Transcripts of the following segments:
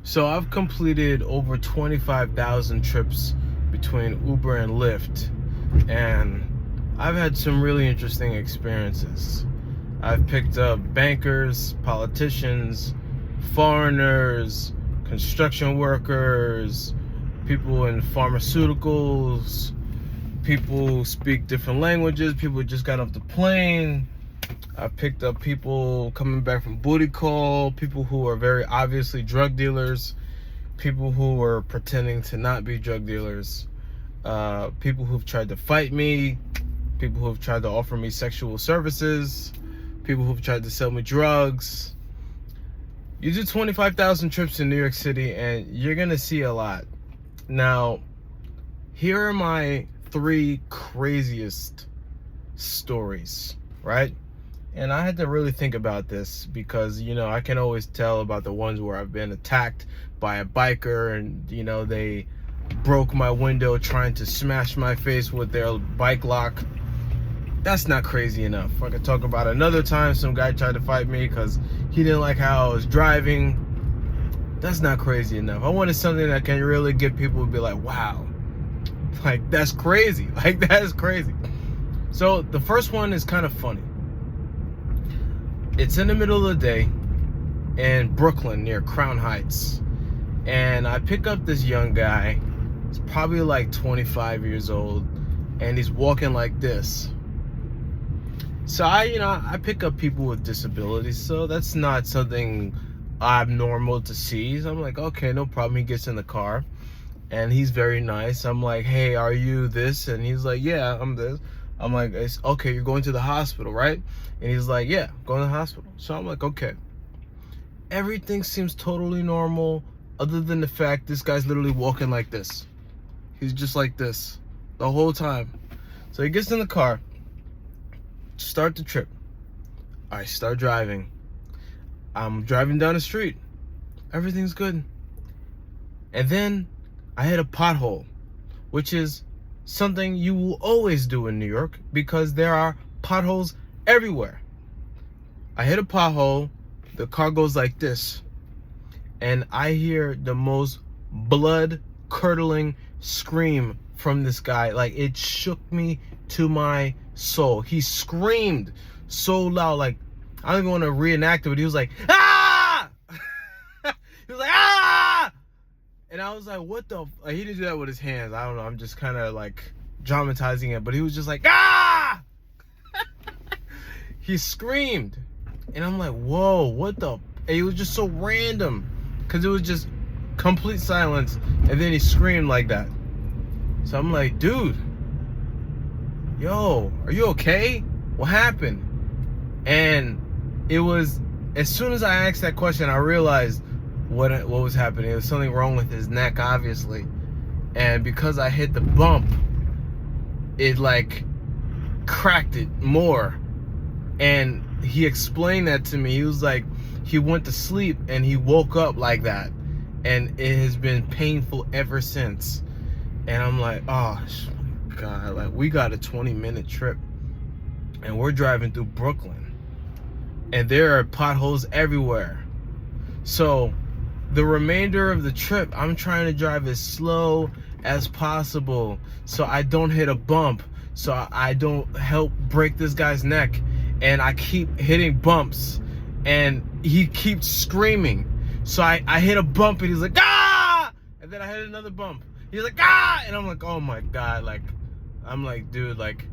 So I've completed over 25,000 trips between Uber and Lyft, and I've had some really interesting experiences. I've picked up bankers, politicians, foreigners, construction workers, people in pharmaceuticals, people who speak different languages, people who just got off the plane. I picked up people coming back from booty call, people who are very obviously drug dealers, people who are pretending to not be drug dealers, people who've tried to fight me, people who've tried to offer me sexual services, people who've tried to sell me drugs. You do 25,000 trips in New York City and you're gonna see a lot. Now, here are my 3 craziest stories, right? And I had to really think about this because, I can always tell about the ones where I've been attacked by a biker and, they broke my window trying to smash my face with their bike lock. That's not crazy enough. I could talk about another time some guy tried to fight me because he didn't like how I was driving. That's not crazy enough. I wanted something that can really get people to be like, wow, like that's crazy. Like that is crazy. So the first one is kind of funny. It's in the middle of the day in Brooklyn near Crown Heights. And I pick up this young guy. He's probably like 25 years old. And he's walking like this. So I pick up people with disabilities. So that's not something abnormal to see. So I'm like, okay, no problem. He gets in the car. And he's very nice. I'm like, hey, are you this? And he's like, yeah, I'm this. I'm like, it's okay, you're going to the hospital, right? And he's like, yeah, going to the hospital. So I'm like, okay. Everything seems totally normal, other than the fact this guy's literally walking like this. He's just like this the whole time. So he gets in the car, start the trip. I start driving. I'm driving down the street. Everything's good. And then I hit a pothole, which is something you will always do in New York because there are potholes everywhere. I hit a pothole, the car goes like this, and I hear the most blood-curdling scream from this guy. Like, it shook me to my soul. He screamed so loud, like, I don't even want to reenact it, but he was like, ah! He was like, ah! And I was like, what the? Like, he didn't do that with his hands. I don't know. I'm just kind of like dramatizing it. But he was just like, ah! He screamed. And I'm like, whoa, what the? And it was just so random. Because it was just complete silence. And then he screamed like that. So I'm like, dude. Yo, are you okay? What happened? And it was, as soon as I asked that question, I realized what was happening. There was something wrong with his neck, obviously. And because I hit the bump, it like cracked it more. And he explained that to me. He was like, he went to sleep and he woke up like that. And it has been painful ever since. And I'm like, oh God, like we got a 20-minute trip and we're driving through Brooklyn. And there are potholes everywhere. So the remainder of the trip, I'm trying to drive as slow as possible so I don't hit a bump, so I don't help break this guy's neck. And I keep hitting bumps and he keeps screaming. So I hit a bump and he's like, ah! And then I hit another bump. He's like, ah! And I'm like, oh my God. Like, I'm like, dude, like,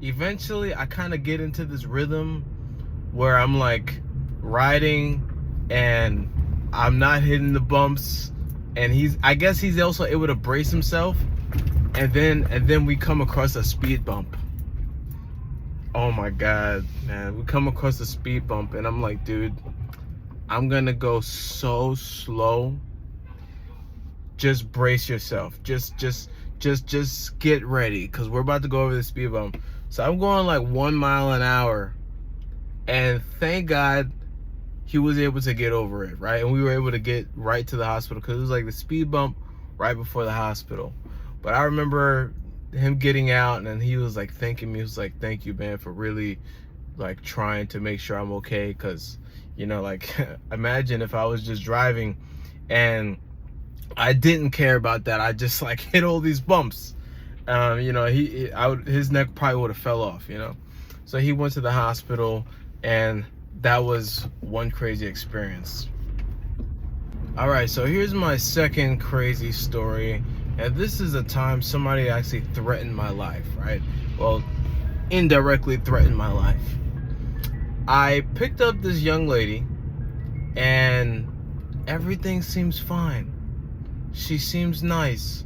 eventually I kind of get into this rhythm where I'm like riding and I'm not hitting the bumps, and I guess he's also able to brace himself, and then we come across a speed bump. Oh my God, man, we come across a speed bump and I'm like, dude, I'm gonna go so slow. Just brace yourself. Just get ready, because we're about to go over the speed bump. So I'm going like 1 mile an hour, and thank God he was able to get over it, right? And we were able to get right to the hospital because it was like the speed bump right before the hospital. But I remember him getting out and he was like thanking me. He was like, thank you, man, for really like trying to make sure I'm okay. Because, like, imagine if I was just driving and I didn't care about that. I just like hit all these bumps. You know, his neck probably would have fell off, you know. So he went to the hospital, and that was one crazy experience. All right, so here's my second crazy story, and this is a time somebody actually threatened my life, right? Well, indirectly threatened my life. I picked up this young lady, and everything seems fine. She seems nice.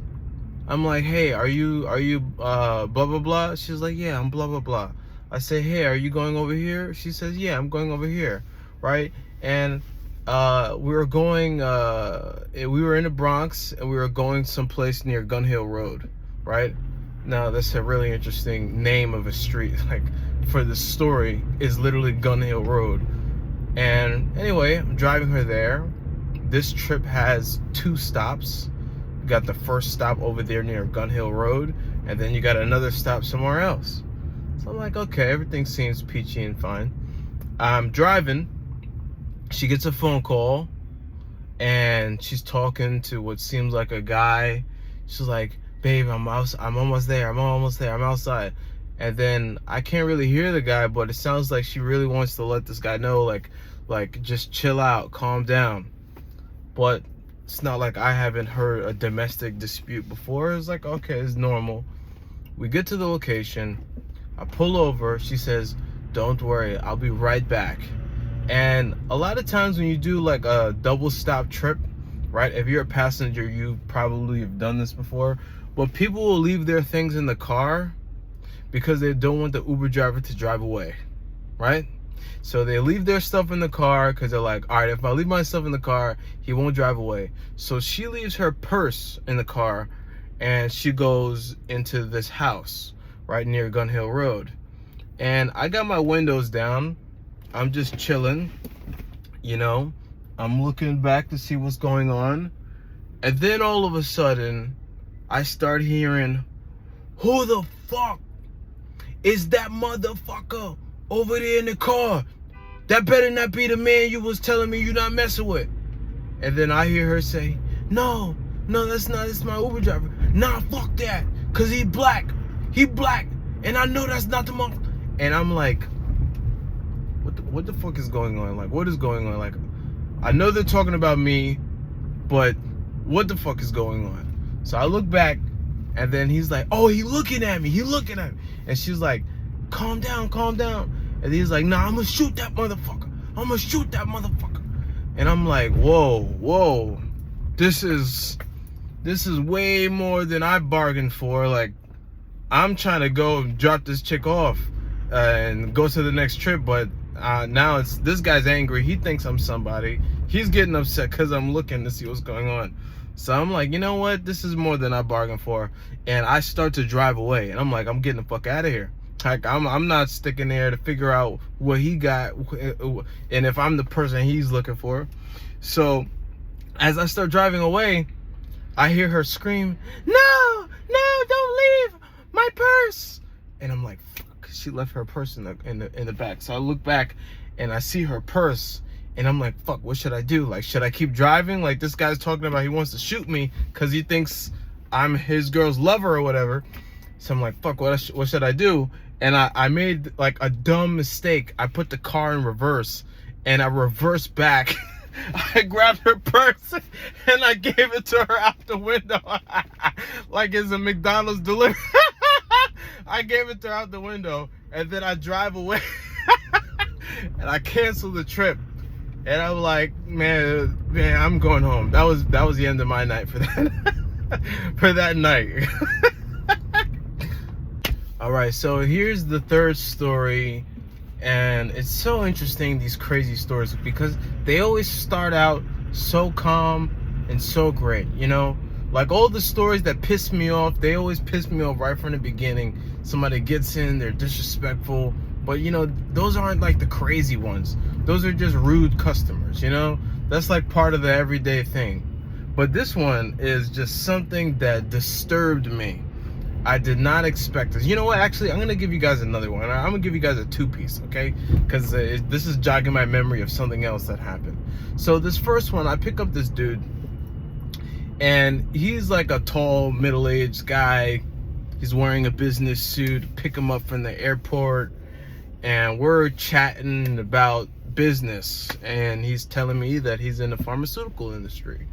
I'm like, hey, are you blah blah blah? She's like, yeah, I'm blah blah blah. I say, hey, are you going over here? She says, yeah, I'm going over here, right? And we were in the Bronx, and we were going someplace near Gun Hill Road, right? Now that's a really interesting name of a street. Like, for the story, is literally Gun Hill Road. And anyway, I'm driving her there. This trip has 2 stops. You got the first stop over there near Gun Hill Road, and then you got another stop somewhere else. So I'm like, okay, everything seems peachy and fine. I'm driving. She gets a phone call, and she's talking to what seems like a guy. She's like, babe, I'm almost there. I'm outside. And then I can't really hear the guy, but it sounds like she really wants to let this guy know, like just chill out, calm down. But it's not like I haven't heard a domestic dispute before. It's like, okay, it's normal. We get to the location. I pull over. She says, don't worry, I'll be right back. And a lot of times when you do like a double stop trip, right? If you're a passenger, you probably have done this before. But people will leave their things in the car because they don't want the Uber driver to drive away, right? So they leave their stuff in the car because they're like, all right, if I leave my stuff in the car, he won't drive away. So she leaves her purse in the car, and she goes into this house right near Gun Hill Road. And I got my windows down. I'm just chilling, you know. I'm looking back to see what's going on. And then all of a sudden, I start hearing, who the fuck is that motherfucker over there in the car? That better not be the man you was telling me you not messing with. And then I hear her say, no, that's not, it's my Uber driver. Nah, fuck that, cause he black, and I know that's not the mother. And I'm like, what the fuck is going on? Like, what is going on? Like, I know they're talking about me, but what the fuck is going on? So I look back, and then he's like, oh, he looking at me. And she's like, calm down. And he's like, nah, I'm gonna shoot that motherfucker. And I'm like, whoa. This is way more than I bargained for. Like, I'm trying to go drop this chick off and go to the next trip, but now it's this guy's angry. He thinks I'm somebody. He's getting upset because I'm looking to see what's going on. So I'm like, you know what? This is more than I bargained for. And I start to drive away. And I'm like, I'm getting the fuck out of here. Like, I'm not sticking there to figure out what he got and if I'm the person he's looking for. So as I start driving away, I hear her scream, no, don't leave my purse. And I'm like, fuck, she left her purse in the back. So I look back and I see her purse. And I'm like, fuck, what should I do? Like, should I keep driving? Like, this guy's talking about he wants to shoot me because he thinks I'm his girl's lover or whatever. So I'm like, fuck, what should I do? And I made like a dumb mistake. I put the car in reverse, and I reversed back. I grabbed her purse and I gave it to her out the window. Like it's a McDonald's delivery. I gave it to her out the window, and then I drive away. And I canceled the trip. And I'm like, man, I'm going home. That was the end of my night for that for that night. All right, so here's the third story, and it's so interesting, these crazy stories, because they always start out so calm and so great, you know? Like all the stories that piss me off, they always piss me off right from the beginning. Somebody gets in, they're disrespectful, but you know, those aren't like the crazy ones. Those are just rude customers, you know? That's like part of the everyday thing. But this one is just something that disturbed me. I did not expect this. You know what? Actually, I'm going to give you guys another one. I'm going to give you guys a 2-piece, okay? Because this is jogging my memory of something else that happened. So this first one, I pick up this dude, And he's like a tall, middle-aged guy. He's wearing a business suit. Pick him up from the airport, and we're chatting about business, and he's telling me that he's in the pharmaceutical industry.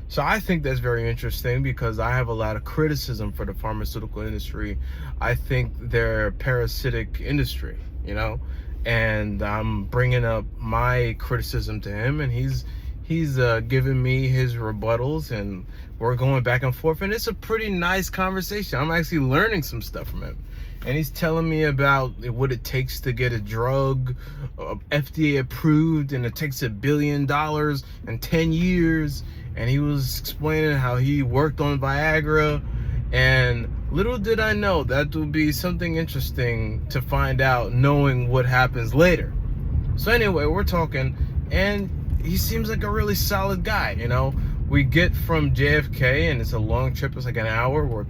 So I think that's very interesting because I have a lot of criticism for the pharmaceutical industry. I think they're a parasitic industry, you know, and I'm bringing up my criticism to him, and he's giving me his rebuttals, and we're going back and forth, and it's a pretty nice conversation. I'm actually learning some stuff from him, and he's telling me about what it takes to get a drug FDA approved, and it takes $1 billion and 10 years. And he was explaining how he worked on Viagra, and little did I know that would be something interesting to find out, knowing what happens later. So anyway, we're talking, and he seems like a really solid guy, you know. We get from JFK, and it's a long trip. It's like an hour. We're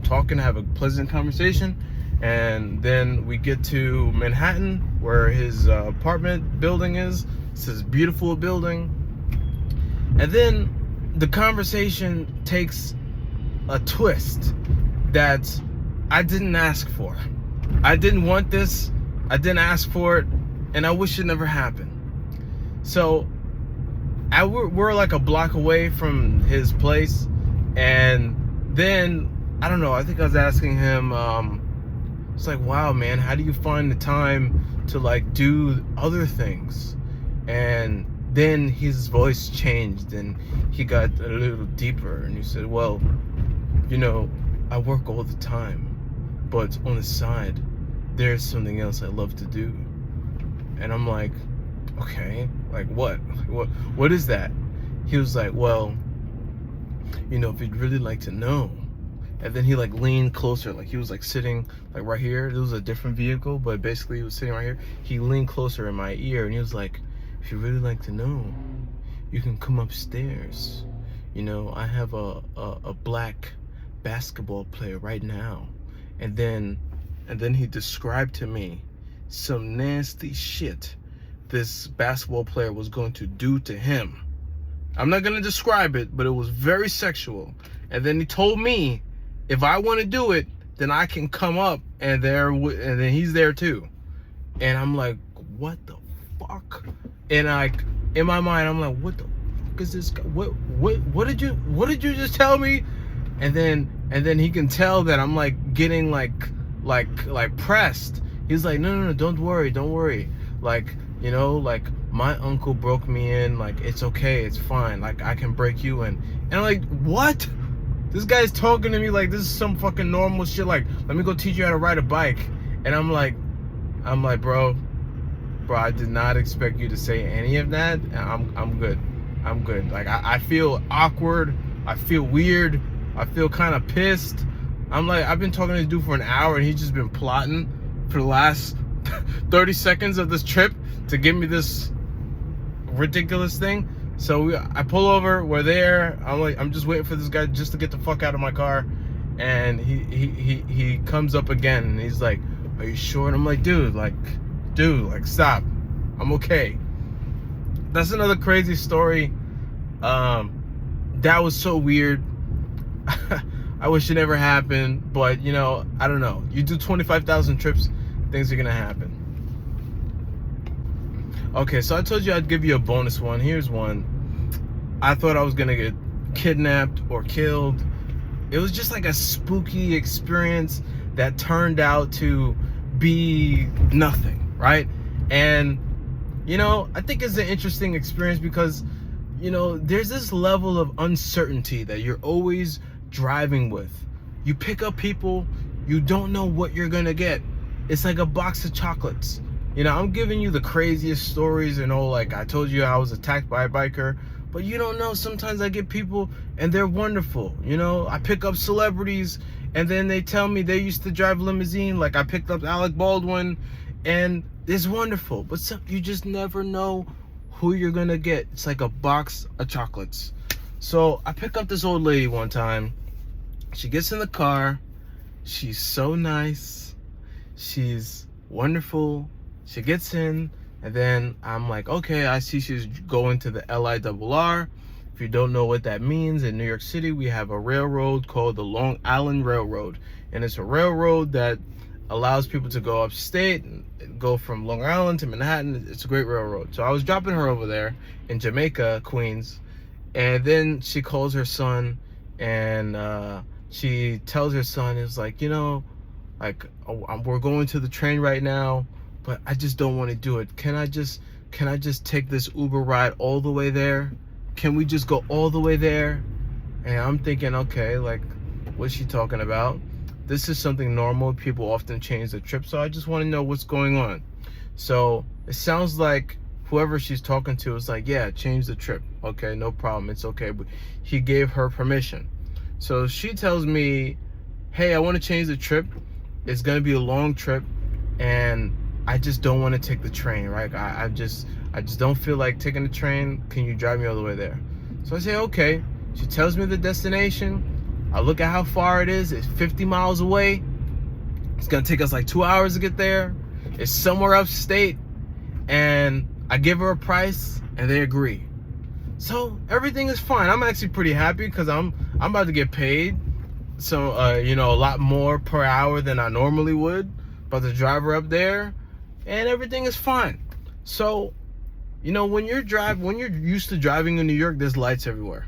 talking, have a pleasant conversation, and then we get to Manhattan, where his apartment building is. It's this beautiful building. And then the conversation takes a twist that I didn't ask for. I didn't want this. I didn't ask for it, and I wish it never happened. So we're like a block away from his place, and then I don't know, I think I was asking him, it's like, wow, man, how do you find the time to like do other things? And then his voice changed, and he got a little deeper, and he said, well, you know, I work all the time, but on the side, there's something else I love to do. And I'm like, okay, like what? What is that? He was like, well, you know, if you'd really like to know. And then he like leaned closer, like he was like sitting like right here. It was a different vehicle, but basically he was sitting right here. He leaned closer in my ear, and he was like, if you really like to know, you can come upstairs. You know, I have a black basketball player right now. And then he described to me some nasty shit this basketball player was going to do to him. I'm not going to describe it, but it was very sexual. And then he told me, if I want to do it, then I can come up, and then he's there too. And I'm like, what the fuck? And like in my mind, I'm like, what the fuck is this guy? What did you just tell me? And then he can tell that I'm like getting like pressed. He's like, no, don't worry. Like, you know, like my uncle broke me in. Like, it's okay, it's fine. Like, I can break you in. And I'm like, what? This guy's talking to me like this is some fucking normal shit. Like, let me go teach you how to ride a bike. And I'm like, bro, I did not expect you to say any of that. I'm good. Like, I feel awkward. I feel weird. I feel kind of pissed. I'm like, I've been talking to this dude for an hour, and he's just been plotting for the last 30 seconds of this trip to give me this ridiculous thing. So I pull over, we're there. I'm just waiting for this guy just to get the fuck out of my car. And he comes up again, and he's like, are you sure? And I'm like, dude, stop. I'm okay. That's another crazy story. That was so weird. I wish it never happened, but you know, I don't know. You do 25,000 trips, things are gonna happen. Okay, so I told you I'd give you a bonus one. Here's one. I thought I was gonna get kidnapped or killed. It was just like a spooky experience that turned out to be nothing, right? And you know, I think it's an interesting experience because, you know, there's this level of uncertainty that you're always driving with. You pick up people, you don't know what you're gonna get. It's like a box of chocolates. You know, I'm giving you the craziest stories, you know, like I told you I was attacked by a biker, but you don't know, sometimes I get people and they're wonderful. You know, I pick up celebrities and then they tell me they used to drive limousine, like I picked up Alec Baldwin, and it's wonderful, but you just never know who you're gonna get. It's like a box of chocolates. So I pick up this old lady one time. She gets in the car. She's so nice. She's wonderful. She gets in, and then I'm like, okay, I see she's going to the LIRR, If you don't know what that means, in New York City, we have a railroad called the Long Island Railroad. And it's a railroad that allows people to go upstate and go from Long Island to Manhattan. It's a great railroad. So I was dropping her over there in Jamaica, Queens. And then she calls her son, and she tells her son, it's like, you know, like, we're going to the train right now, but I just don't want to do it. Can I just take this Uber ride all the way there? Can we just go all the way there? And I'm thinking, okay, like, what's she talking about? This is something normal. People often change the trip, so I just want to know what's going on. So it sounds like whoever she's talking to is like, yeah, change the trip. Okay, no problem. It's okay. But he gave her permission. So she tells me, hey, I want to change the trip. It's going to be a long trip, and I just don't want to take the train, right? I just don't feel like taking the train. Can you drive me all the way there? So I say, okay. She tells me the destination. I look at how far it is. It's 50 miles away. It's going to take us like 2 hours to get there. It's somewhere upstate. And I give her a price, and they agree. So everything is fine. I'm actually pretty happy because I'm about to get paid. So, you know, a lot more per hour than I normally would. About to drive her up there. And everything is fine. So, you know, when you're used to driving in New York, there's lights everywhere.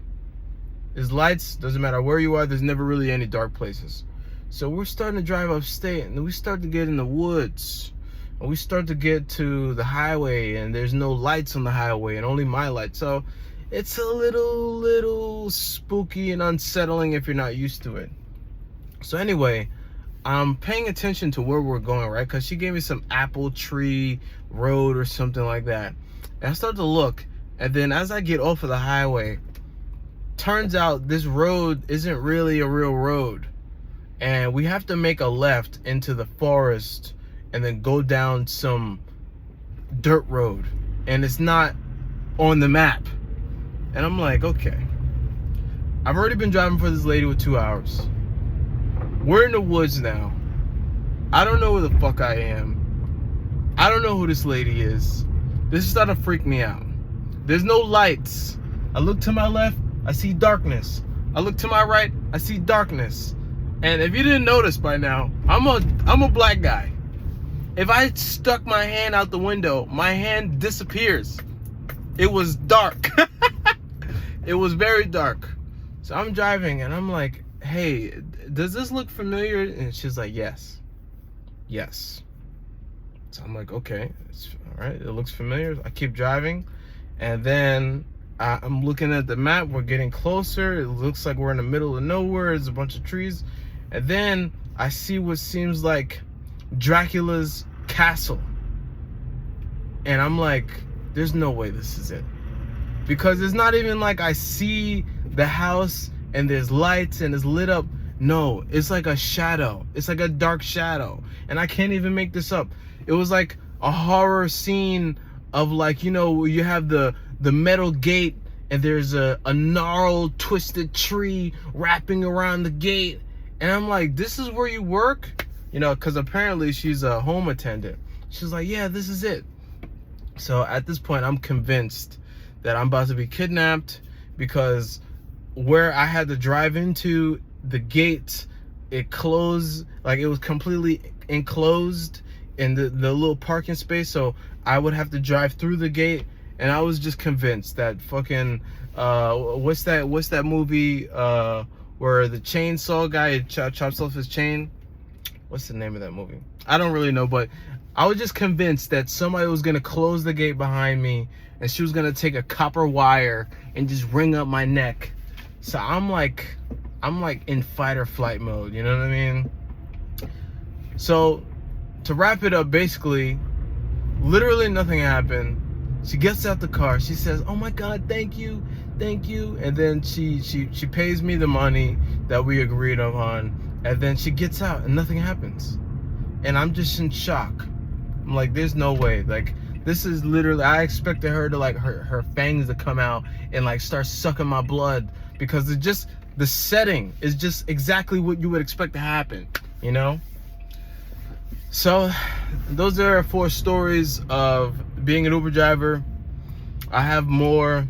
There's lights, doesn't matter where you are, there's never really any dark places. So we're starting to drive upstate, and then we start to get in the woods. And we start to get to the highway, and there's no lights on the highway, and only my light. So it's a little spooky and unsettling if you're not used to it. So anyway, I'm paying attention to where we're going, right? Because she gave me some apple tree road or something like that. And I start to look, and then as I get off of the highway, turns out this road isn't really a real road. And we have to make a left into the forest and then go down some dirt road. And it's not on the map. And I'm like, okay. I've already been driving for this lady with 2 hours. We're in the woods now. I don't know where the fuck I am. I don't know who this lady is. This is starting to freak me out. There's no lights. I look to my left, I see darkness. I look to my right, I see darkness. And if you didn't notice by now, I'm a black guy. If I stuck my hand out the window, my hand disappears. It was dark. It was very dark. So I'm driving and I'm like, hey, does this look familiar? And she's like, yes. Yes. So I'm like, okay, it's all right. It looks familiar. I keep driving. And then I'm looking at the map. We're getting closer. It looks like we're in the middle of nowhere. There's a bunch of trees. And then I see what seems like Dracula's castle. And I'm like, there's no way this is it. Because it's not even like I see the house and there's lights and it's lit up. No, it's like a shadow. It's like a dark shadow. And I can't even make this up. It was like a horror scene of, like, you know, you have the metal gate and there's a gnarled, twisted tree wrapping around the gate. And I'm like, this is where you work? You know, because apparently she's a home attendant. She's like, yeah, this is it. So at this point, I'm convinced that I'm about to be kidnapped, because where I had to drive into, the gate, it closed, like it was completely enclosed in the little parking space. So I would have to drive through the gate. And I was just convinced that fucking, what's that movie where the chainsaw guy chops off his chain? What's the name of that movie? I don't really know, but I was just convinced that somebody was gonna close the gate behind me and she was gonna take a copper wire and just ring up my neck. So I'm like in fight or flight mode, you know what I mean? So to wrap it up, basically, literally nothing happened. She gets out the car. She says, "Oh my God, thank you." And then she pays me the money that we agreed on. And then she gets out and nothing happens. And I'm just in shock. I'm like, there's no way. Like, this is literally, I expected her to, like, her fangs to come out and, like, start sucking my blood, because it's just, the setting is just exactly what you would expect to happen, you know? So those are 4 stories of being an Uber driver. I have more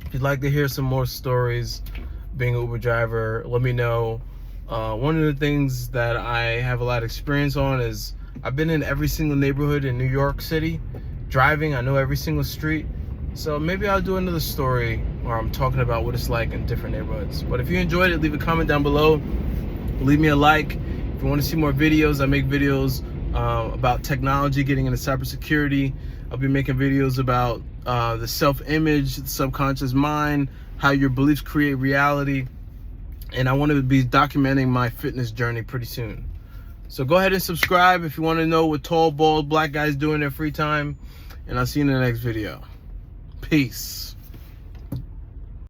If you'd like to hear some more stories being an Uber driver, let me know. One of the things that I have a lot of experience on is I've been in every single neighborhood in New York City driving. I know every single street. So maybe I'll do another story where I'm talking about what it's like in different neighborhoods. But if you enjoyed it, leave a comment down below. Leave me a like. If you want to see more videos, I make videos about technology, getting into cybersecurity. I'll be making videos about the self-image, the subconscious mind, how your beliefs create reality. And I want to be documenting my fitness journey pretty soon. So go ahead and subscribe if you want to know what tall, bald, black guys do in their free time. And I'll see you in the next video. Peace.